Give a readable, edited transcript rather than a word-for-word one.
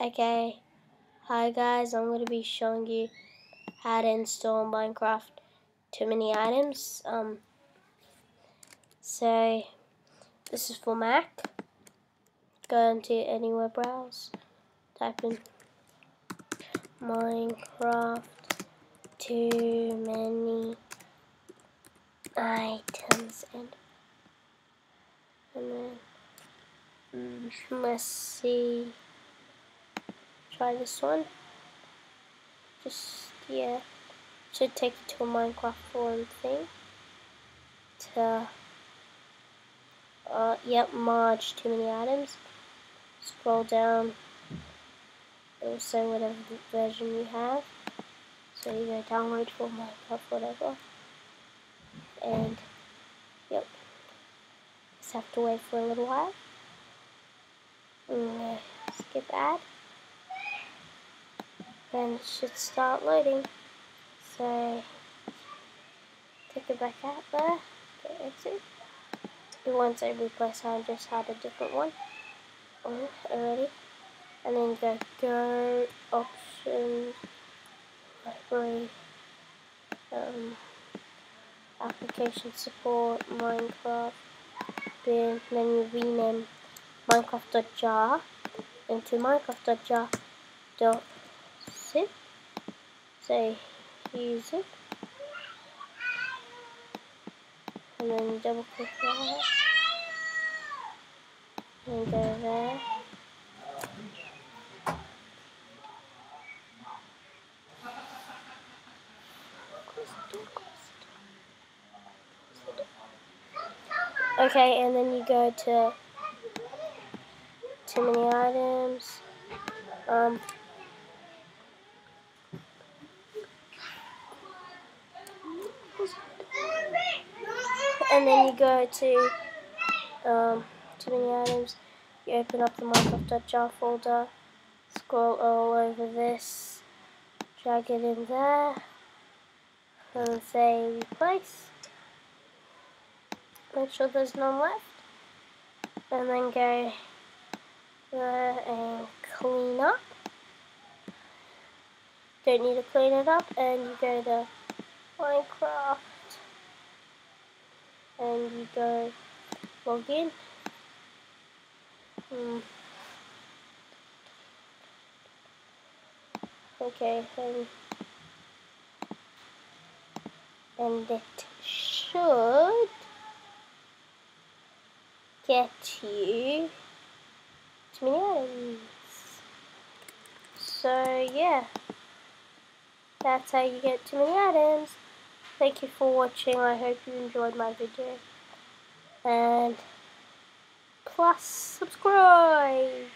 Okay, hi guys, I'm going to be showing you how to install Minecraft Too Many Items. So this is for Mac. Go into any web browser, type in Minecraft Too Many Items and then let's see. Try this one. Yeah, should take you to a Minecraft forum thing. Yep, Marge Too Many Items. Scroll down. It'll say whatever version you have. So you go download for Minecraft, whatever. And yep, just have to wait for a little while. Skip ad. Then it should start loading. So take it back out there. Get exit. It won't say replace. I just had a different one on already. And then go options, library, application support, Minecraft, then you rename Minecraft.jar into Minecraft.jar.zip. Say use it, and then double click that, and go there. Okay, and then you go to Too Many Items. And then you go to Too Many Items. You open up the Minecraft.jar folder. Scroll all over this. Drag it in there. And say replace. Make sure there's none left. And then go there and clean up. Don't need to clean it up. And you go to Minecraft. And you go log in. Okay, and it should get you Too Many Items. So yeah, that's how you get Too Many Items. Thank you for watching. I hope you enjoyed my video. And plus subscribe.